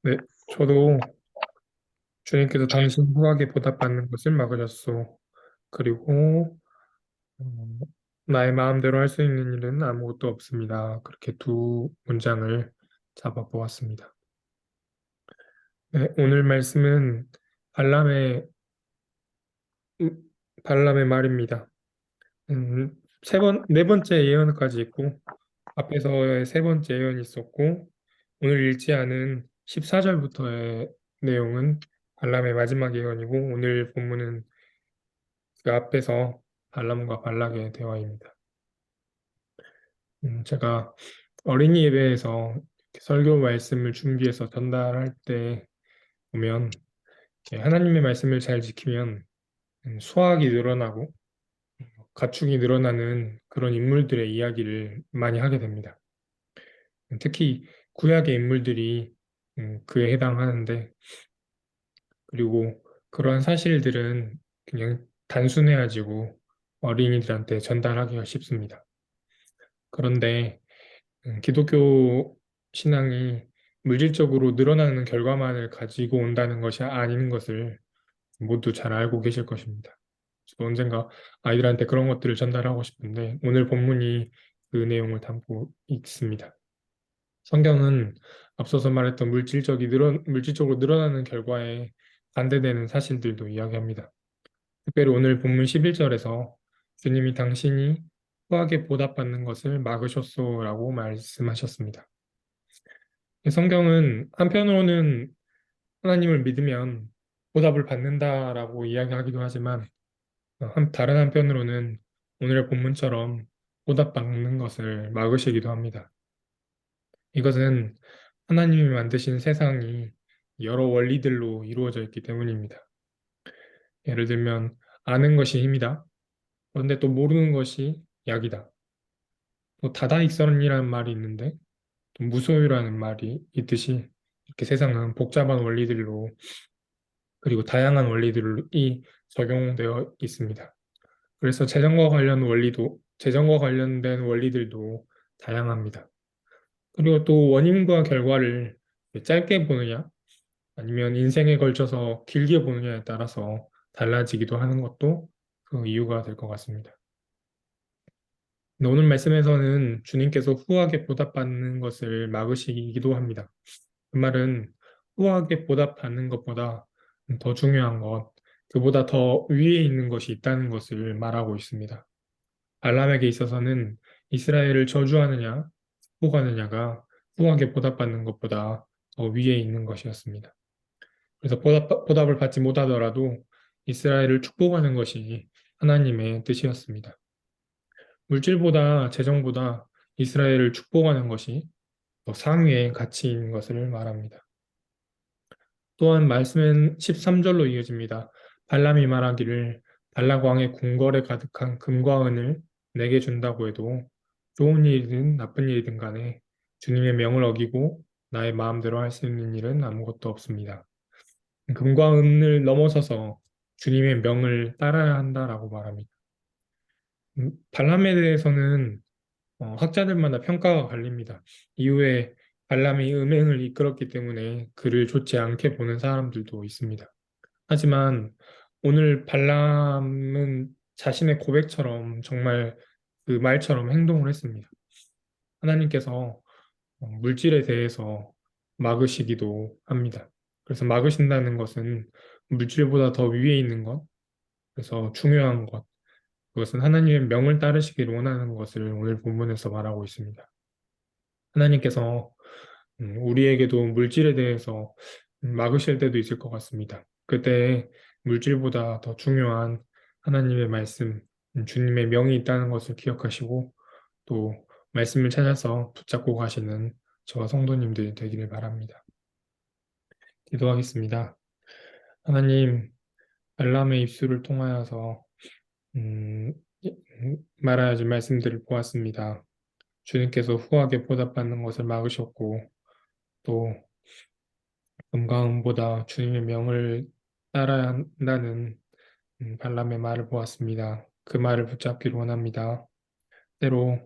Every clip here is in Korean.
네, 저도 주님께서 당신 후하게 보답받는 것을 막으셨소. 그리고 어, 나의 마음대로 할 수 있는 일은 아무것도 없습니다. 그렇게 두 문장을 잡아보았습니다. 네, 오늘 말씀은 발람의 음, 발람의 말입니다. 네 번째 예언까지 있고 앞에서의 세 번째 예언이 있었고 오늘 읽지 않은 14절부터의 내용은 발람의 마지막 예언이고 오늘 본문은 그 앞에서 발람과 발락의 대화입니다. 제가 어린이 예배에서 이렇게 설교 말씀을 준비해서 전달할 때 보면 하나님의 말씀을 잘 지키면 수학이 늘어나고 가축이 늘어나는 그런 인물들의 이야기를 많이 하게 됩니다. 특히 구약의 인물들이 그에 해당하는데 그리고 그러한 사실들은 그냥 단순해가지고 어린이들한테 전달하기가 쉽습니다. 그런데 기독교 신앙이 물질적으로 늘어나는 결과만을 가지고 온다는 것이 아닌 것을 모두 잘 알고 계실 것입니다. 저도 언젠가 아이들한테 그런 것들을 전달하고 싶은데 오늘 본문이 그 내용을 담고 있습니다. 성경은 앞서서 말했던 물질적으로 늘어나는 결과에 반대되는 사실들도 이야기합니다. 특별히 오늘 본문 11절에서 주님이 당신이 후하게 보답받는 것을 막으셨소라고 말씀하셨습니다. 성경은 한편으로는 하나님을 믿으면 보답을 받는다라고 이야기하기도 하지만 다른 한편으로는 오늘의 본문처럼 보답받는 것을 막으시기도 합니다. 이것은 하나님이 만드신 세상이 여러 원리들로 이루어져 있기 때문입니다. 예를 들면 아는 것이 힘이다. 그런데 또 모르는 것이 약이다. 또 다다익선이라는 말이 있는데 또 무소유라는 말이 있듯이 이렇게 세상은 복잡한 원리들로 그리고 다양한 원리들이 적용되어 있습니다. 그래서 재정과 관련된 원리들도 다양합니다. 그리고 또 원인과 결과를 짧게 보느냐 아니면 인생에 걸쳐서 길게 보느냐에 따라서 달라지기도 하는 것도 그 이유가 될 것 같습니다. 근데 오늘 말씀에서는 주님께서 후하게 보답받는 것을 막으시기도 합니다. 그 말은 후하게 보답받는 것보다 더 중요한 것, 그보다 더 위에 있는 것이 있다는 것을 말하고 있습니다. 발람에게 있어서는 이스라엘을 저주하느냐, 축복하느냐가 후하게 보답받는 것보다 더 위에 있는 것이었습니다. 그래서 보답을 받지 못하더라도 이스라엘을 축복하는 것이 하나님의 뜻이었습니다. 물질보다 재정보다 이스라엘을 축복하는 것이 더 상위의 가치인 것을 말합니다. 또한 말씀은 13절로 이어집니다. 발람이 말하기를 발락 왕의 궁궐에 가득한 금과 은을 내게 준다고 해도 좋은 일이든 나쁜 일이든 간에 주님의 명을 어기고 나의 마음대로 할 수 있는 일은 아무것도 없습니다. 금과 은을 넘어서서 주님의 명을 따라야 한다라고 말합니다. 발람에 대해서는 학자들마다 평가가 갈립니다. 이후에 발람이 음행을 이끌었기 때문에 그를 좋지 않게 보는 사람들도 있습니다. 하지만 오늘 발람은 자신의 고백처럼 정말 그 말처럼 행동을 했습니다. 하나님께서 물질에 대해서 막으시기도 합니다. 그래서 막으신다는 것은 물질보다 더 위에 있는 것, 그래서 중요한 것, 그것은 하나님의 명을 따르시길 원하는 것을 오늘 본문에서 말하고 있습니다. 하나님께서 우리에게도 물질에 대해서 막으실 때도 있을 것 같습니다. 그때 물질보다 더 중요한 하나님의 말씀, 주님의 명이 있다는 것을 기억하시고 또 말씀을 찾아서 붙잡고 가시는 저와 성도님들이 되기를 바랍니다. 기도하겠습니다. 하나님, 발람의 입술을 통하여서 음, 말하야지 말씀들을 보았습니다. 주님께서 후하게 보답받는 것을 막으셨고 또 금강보다 주님의 명을 따라야 한다는 발람의 말을 보았습니다. 그 말을 붙잡기를 원합니다. 때로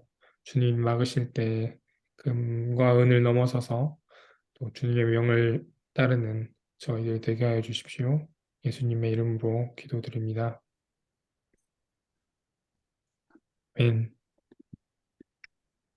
주님 막으실 때 금과 은을 넘어서서 또 주님의 명을 따르는 저희들 되게 하여 주십시오. 예수님의 이름으로 기도드립니다. 아멘.